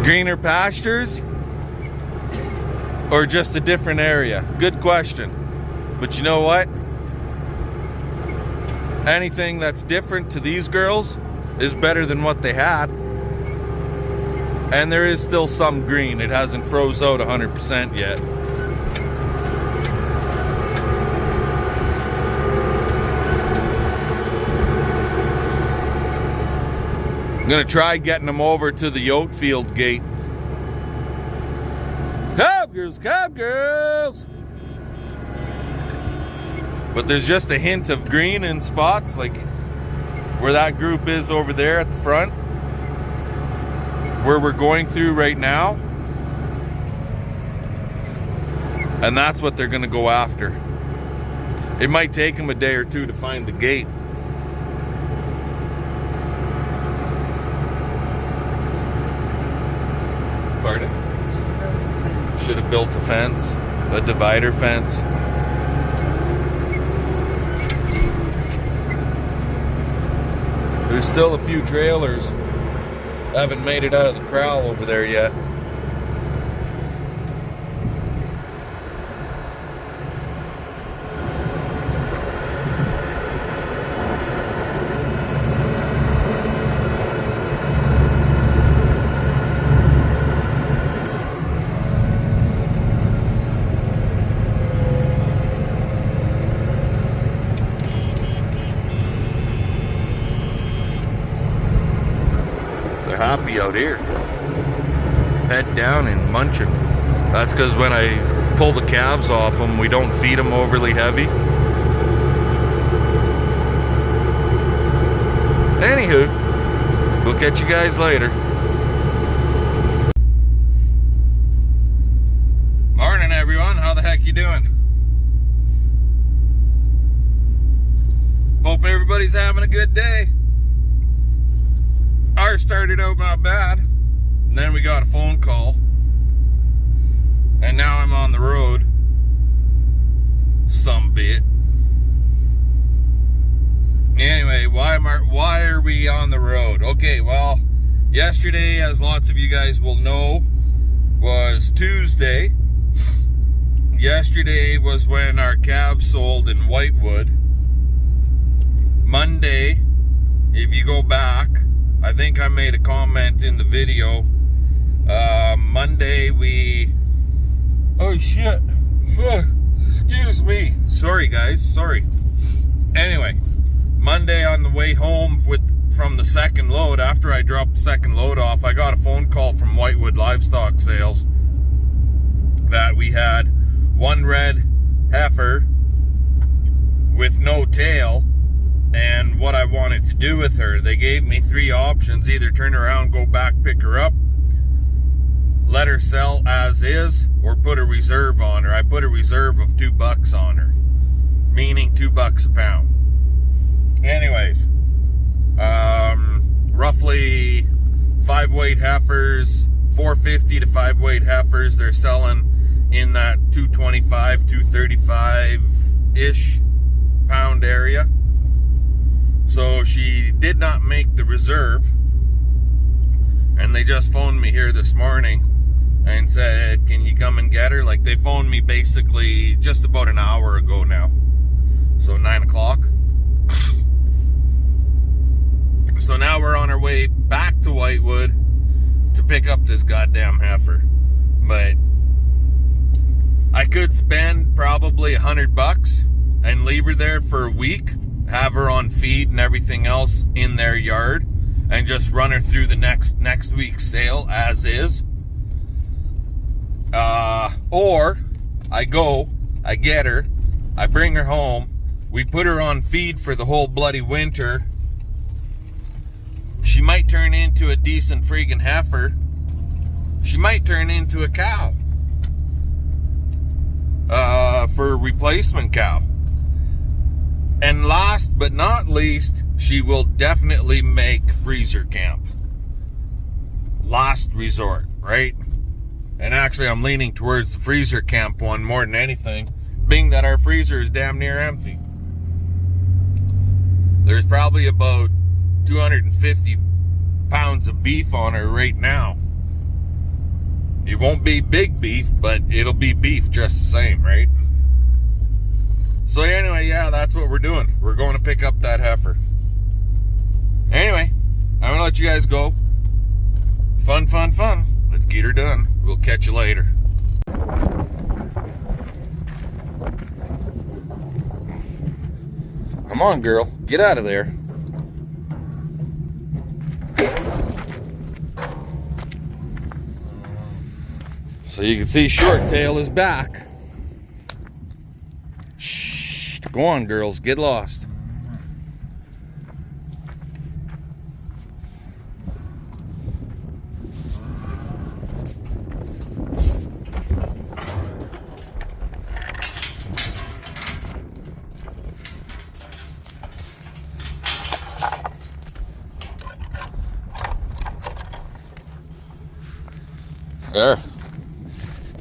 Greener pastures or just a different area? Good question. But you know what? Anything that's different to these girls is better than what they had. And there is still some green. It hasn't froze out 100% yet. I'm gonna try getting them over to the oat field gate. Cab girls, cab girls! But there's just a hint of green in spots, like where that group is over there at the front, where we're going through right now. And that's what they're gonna go after. It might take them a day or two to find the gate. Pardon? Should have built a fence, a divider fence. There's still a few trailers haven't made it out of the corral over there yet. Happy out here, head down and munching. That's because when I pull the calves off them, we don't feed them overly heavy. Anywho, we'll catch you guys later. Morning everyone, how the heck you doing? Hope everybody's having a good day. Ours started out not bad, and then we got a phone call, and now I'm on the road some bit. Anyway, why are we on the road? Okay, well, yesterday, as lots of you guys will know, was Tuesday. Yesterday was when our calves sold in Whitewood. Monday, if you go back, I think I made a comment in the video. Monday oh shit. Excuse me. Sorry guys, sorry. Anyway, Monday on the way home from the second load, after I dropped the second load off, I got a phone call from Whitewood Livestock Sales that we had one red heifer with no tail, and what I wanted to do with her. They gave me three options: either turn around, go back, pick her up, let her sell as is, or put a reserve on her. I put a reserve of $2 on her, meaning $2 a pound. Anyways, roughly 5-weight heifers, 450 to 5-weight heifers, they're selling in that 225, 235-ish pound area. So she did not make the reserve, and they just phoned me here this morning and said, can you come and get her? Like, they phoned me basically just about an hour ago now, so 9 o'clock. So now we're on our way back to Whitewood to pick up this goddamn heifer. But I could spend probably $100 and leave her there for a week, have her on feed and everything else in their yard, and just run her through the next week's sale as is. Or I get her, I bring her home, we put her on feed for the whole bloody winter. She might turn into a decent friggin' heifer. She might turn into a cow. For a replacement cow. And last but not least, she will definitely make freezer camp. Last resort, right? And actually, I'm leaning towards the freezer camp one more than anything, being that our freezer is damn near empty. There's probably about 250 pounds of beef on her right now. It won't be big beef, but it'll be beef just the same, right? So anyway, yeah, that's what we're doing. We're going to pick up that heifer. Anyway, I'm gonna let you guys go. Fun, fun, fun. Let's get her done. We'll catch you later. Come on, girl. Get out of there. So you can see Shorttail is back. Shh. Go on, girls. Get lost. There.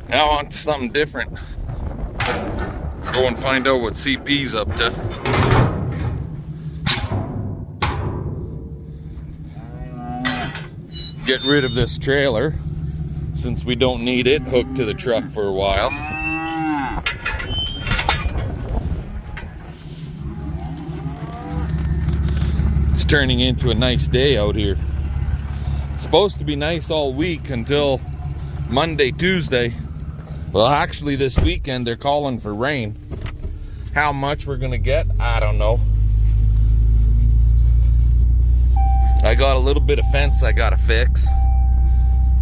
Now on to something different. Go and find out what CP's up to. Get rid of this trailer since we don't need it hooked to the truck for a while. It's turning into a nice day out here. It's supposed to be nice all week until Monday, Tuesday. Well, actually this weekend they're calling for rain. How much we're gonna get, I don't know. I got a little bit of fence I gotta fix.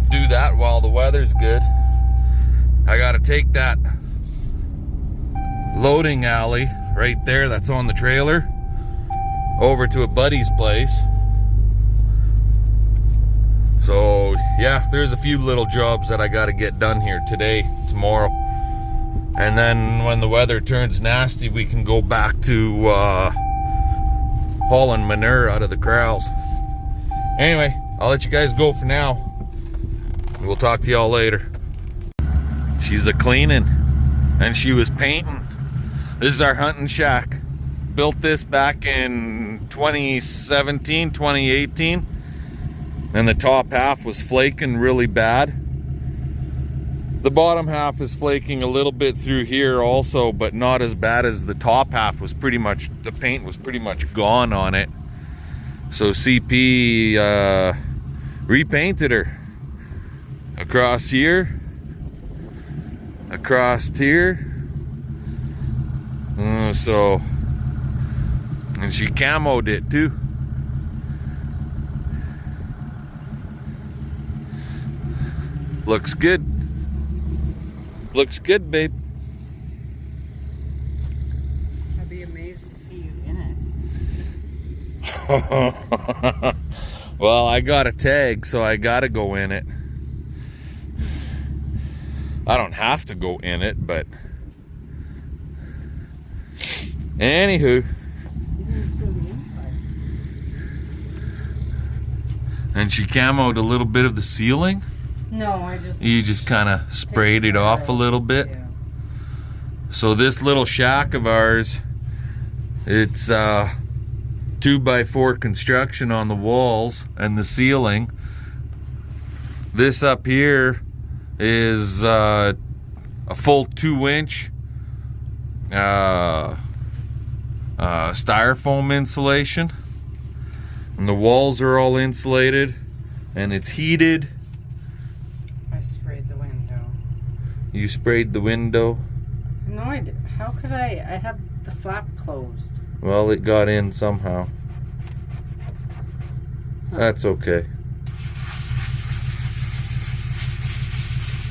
Do that while the weather's good. I gotta take that loading alley right there that's on the trailer over to a buddy's place. So yeah, there's a few little jobs that I got to get done here today, tomorrow. And then when the weather turns nasty, we can go back to hauling manure out of the corrals. Anyway, I'll let you guys go for now. We'll talk to y'all later. She's a cleaning and she was painting. This is our hunting shack. Built this back in 2017, 2018. And the top half was flaking really bad. The bottom half is flaking a little bit through here also, but not as bad as the top half. Was pretty much, the paint was pretty much gone on it. So CP repainted her across here, across here. And she camoed it too. Looks good. Looks good, babe. I'd be amazed to see you in it. Well, I got a tag, so I gotta go in it. I don't have to go in it, but anywho. And she camoed a little bit of the ceiling. No, you just kind of sprayed it off a little bit. Yeah. So this little shack of ours, it's 2x4 construction on the walls and the ceiling. This up here is a full 2-inch styrofoam insulation, and the walls are all insulated and it's heated. You sprayed the window? No, I did. How could I? I had the flap closed. Well, it got in somehow. Huh. That's okay.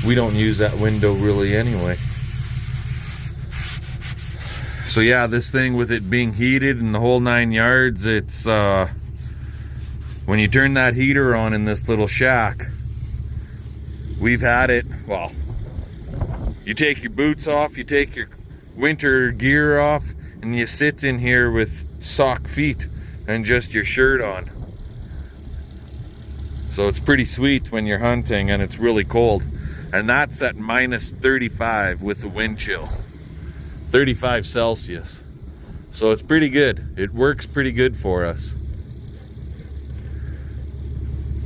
We don't use that window really anyway. So yeah, this thing with it being heated and the whole 9 yards, it's when you turn that heater on in this little shack, we've had it, well, you take your boots off, you take your winter gear off, and you sit in here with sock feet and just your shirt on. So it's pretty sweet when you're hunting and it's really cold. And that's at minus 35 with the wind chill. 35 Celsius. So it's pretty good. It works pretty good for us.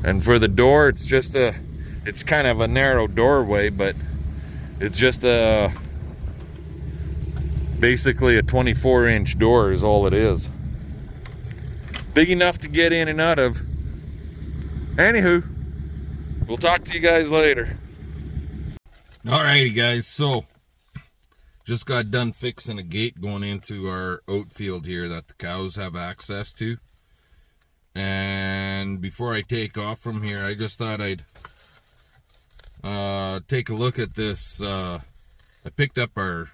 And for the door, it's just a It's kind of a narrow doorway, but it's just basically a 24-inch door is all it is. Big enough to get in and out of. Anywho, we'll talk to you guys later. Alrighty guys, so just got done fixing a gate going into our oat field here that the cows have access to. And before I take off from here, I just thought I'd take a look at this. I picked up our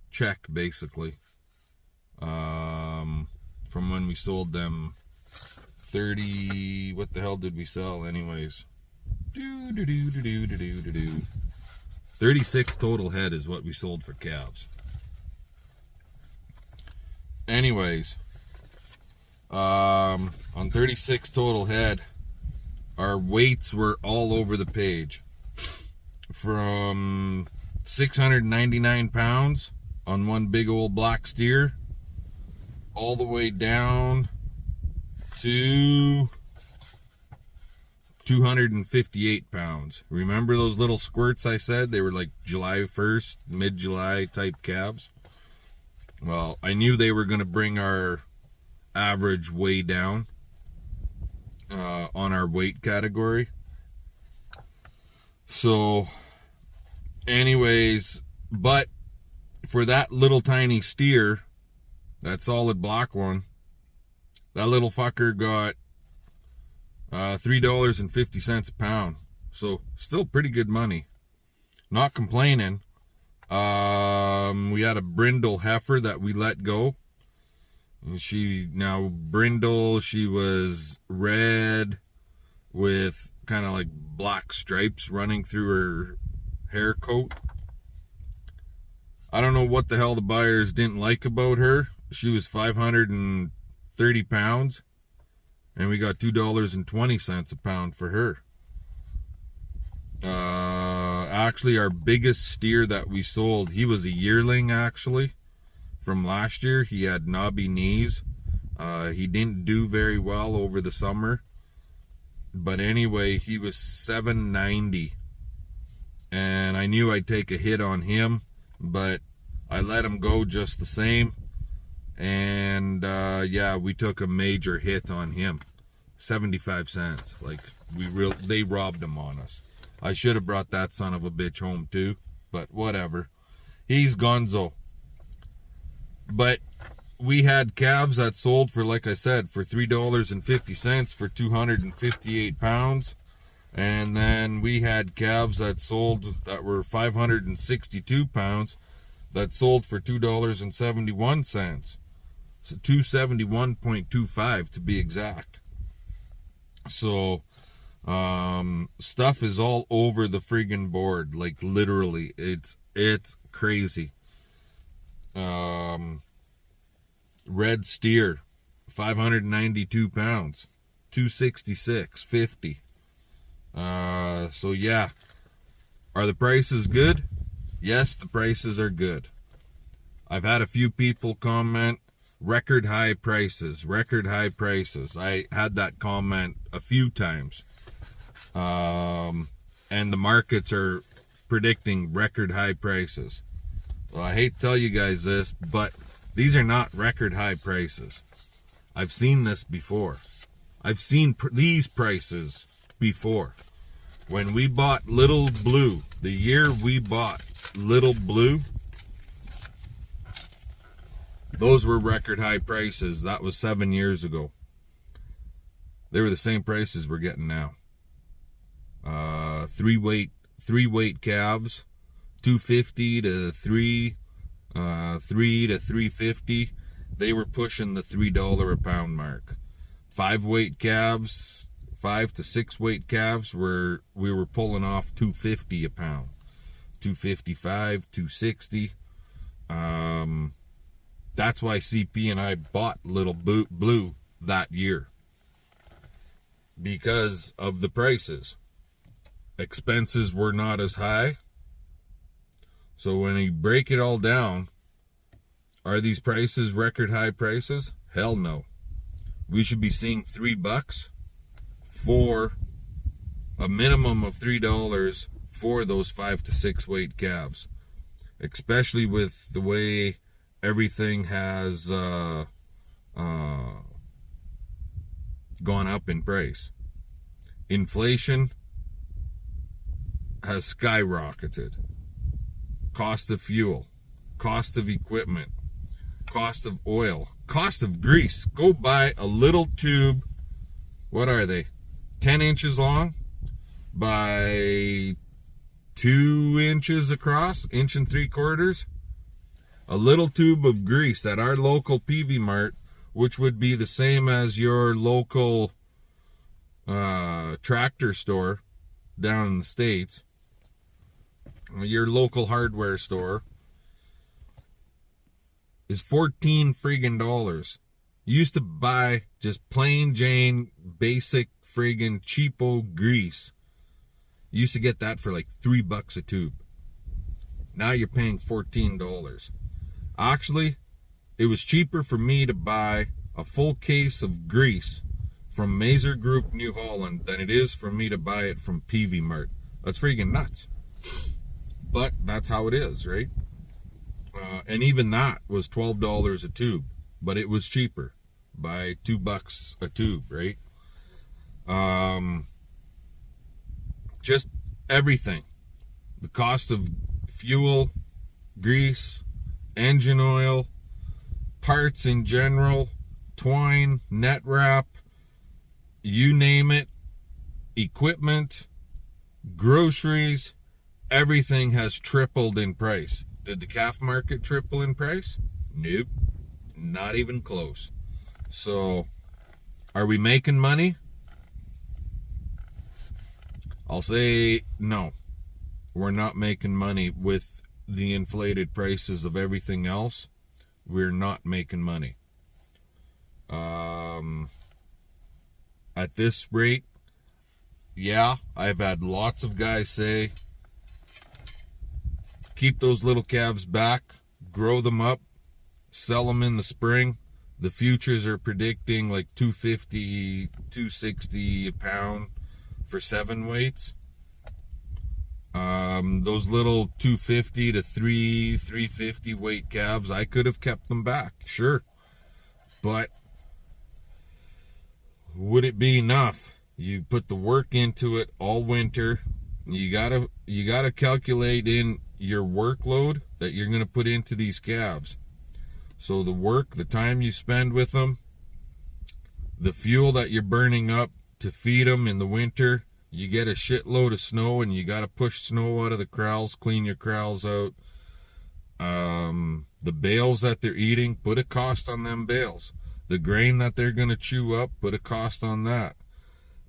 check basically from when we sold them 30, what the hell did we sell anyways? 36 total head is what we sold for calves. Anyways, on 36 total head, our weights were all over the page. From 699 pounds on one big old black steer, all the way down to 258 pounds. Remember those little squirts I said? They were like July 1st, mid-July type calves. Well, I knew they were going to bring our average way down on our weight category. So, anyways, but for that little tiny steer, that solid black one, that little fucker got $3.50 a pound. So still pretty good money. Not complaining. We had a brindle heifer that we let go. And she was red with kind of like black stripes running through her hair coat. I don't know what the hell the buyers didn't like about her. She was 530 pounds. And we got $2.20 a pound for her. Actually, our biggest steer that we sold, he was a yearling actually from last year. He had knobby knees. He didn't do very well over the summer. But anyway, he was 790. And I knew I'd take a hit on him, but I let him go just the same. And yeah, we took a major hit on him. 75 cents. Like they robbed him on us. I should have brought that son of a bitch home too, but whatever. He's gonzo. But we had calves that sold for, like I said, for $3.50 for 258 pounds. And then we had calves that sold that were 562 pounds that sold for $2.71. So 271.25 to be exact. So stuff is all over the friggin' board, like literally. It's crazy. Red steer, 592 pounds, 266.50. So yeah, are the prices good? Yes, the prices are good. I've had a few people comment, record high prices, record high prices. I had that comment a few times. And the markets are predicting record high prices. Well, I hate to tell you guys this, but these are not record high prices. I've seen this before. I've seen these prices before. When we bought Little Blue, the year we bought Little Blue, those were record high prices. That was 7 years ago. They were the same prices we're getting now. Three weight calves, 250 to 3 to 350. They were pushing the $3 a pound mark. 5 weight calves, 5 to 6 weight calves we were pulling off 250 a pound, 255, 260. That's why CP and I bought Little Blue that year, because of the prices. Expenses were not as high. So when you break it all down, are these prices record high prices? Hell no. We should be seeing $3 for a minimum of $3 for those 5 to 6 weight calves, especially with the way everything has gone up in price. Inflation has skyrocketed. Cost of fuel, cost of equipment, cost of oil, cost of grease. Go buy a little tube. What are they? 10 inches long by 2 inches across, 1 3/4. A little tube of grease at our local PV Mart, which would be the same as your local tractor store down in the States, your local hardware store, is $14 friggin' dollars. You used to buy just plain Jane basic friggin' cheapo grease. You used to get that for like $3 a tube. Now you're paying $14. Actually, it was cheaper for me to buy a full case of grease from Mazer Group New Holland than it is for me to buy it from PV Mart. That's freaking nuts. But that's how it is, right? And even that was $12 a tube, but it was cheaper by $2 a tube, right? Just everything. The cost of fuel, grease, engine oil, parts in general, twine, net wrap, you name it, equipment, groceries, everything has tripled in price. Did the calf market triple in price? Nope, not even close. So, are we making money? I'll say no. We're not making money with the inflated prices of everything else. We're not making money. At this rate, yeah, I've had lots of guys say, keep those little calves back, grow them up, sell them in the spring. The futures are predicting like $250, $260 a pound for 7 weights. Those little 250 to 350 weight calves, I could have kept them back, sure. But would it be enough? You put the work into it all winter. You gotta calculate in your workload that you're gonna put into these calves. So the work, the time you spend with them, the fuel that you're burning up to feed them in the winter. You get a shitload of snow and you gotta push snow out of the corrals, clean your corrals out. The bales that they're eating, put a cost on them bales. The grain that they're gonna chew up, put a cost on that.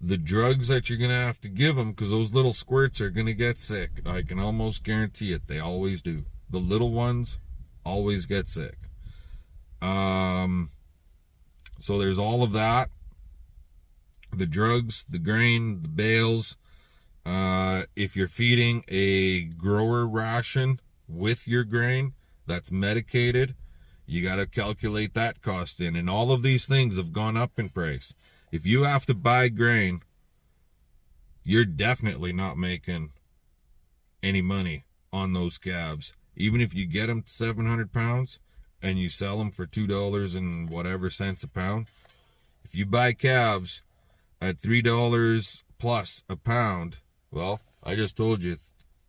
The drugs that you're gonna have to give them, because those little squirts are gonna get sick. I can almost guarantee it. They always do. The little ones always get sick. So there's all of that. The drugs, the grain, the bales. If you're feeding a grower ration with your grain that's medicated, you got to calculate that cost in. And all of these things have gone up in price. If you have to buy grain, you're definitely not making any money on those calves. Even if you get them to 700 pounds and you sell them for $2 and whatever cents a pound. If you buy calves at $3 plus a pound, well, I just told you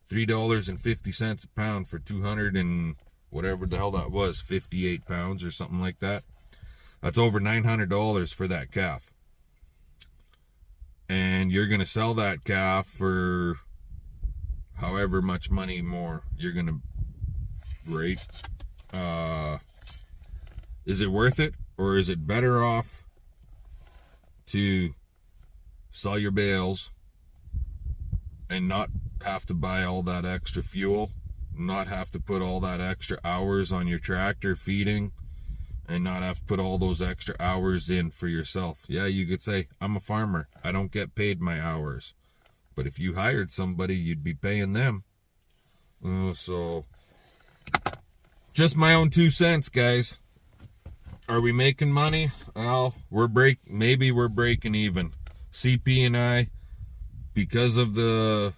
$3.50 a pound for 200 and whatever the hell that was, 58 pounds or something like that. That's over $900 for that calf. And you're going to sell that calf for however much money more you're going to rate. Is it worth it, or is it better off to sell your bales and not have to buy all that extra fuel, not have to put all that extra hours on your tractor feeding, and not have to put all those extra hours in for yourself? Yeah, you could say, I'm a farmer, I don't get paid my hours. But if you hired somebody, you'd be paying them. So just my own 2 cents, guys. Are we making money? Well, maybe we're breaking even. CP and I, because of the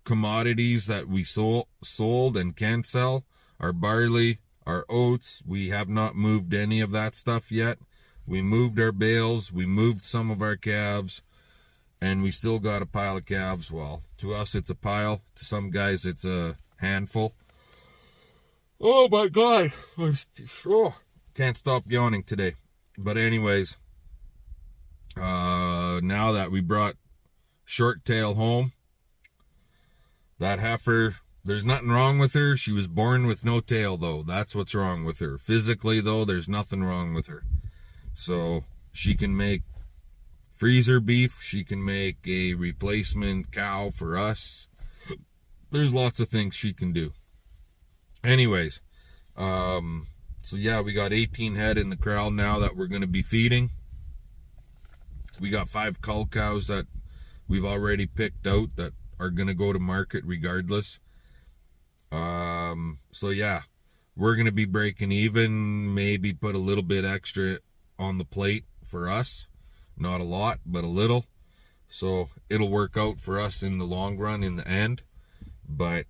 commodities that we sold and can sell, our barley, our oats, we have not moved any of that stuff yet. We moved our bales, we moved some of our calves, and we still got a pile of calves. Well, to us it's a pile, to some guys it's a handful. Oh my God, can't stop yawning today. But anyways, now that we brought Short Tail home, that heifer, there's nothing wrong with her. She was born with no tail, though. That's what's wrong with her. Physically, though, there's nothing wrong with her. So she can make freezer beef. She can make a replacement cow for us. There's lots of things she can do. Anyways, so yeah, we got 18 head in the corral now that we're going to be feeding. We got 5 cull cows that we've already picked out that are going to go to market regardless. So yeah, we're going to be breaking even, maybe put a little bit extra on the plate for us. Not a lot, but a little. So it'll work out for us in the long run, in the end. But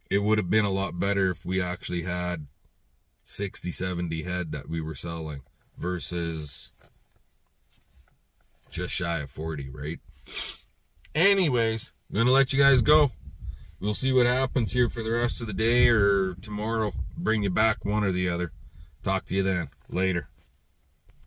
it would have been a lot better if we actually had 60, 70 head that we were selling versus just shy of 40, right? Anyways, I'm gonna let you guys go. We'll see what happens here for the rest of the day, or tomorrow bring you back, one or the other. Talk to you then. Later.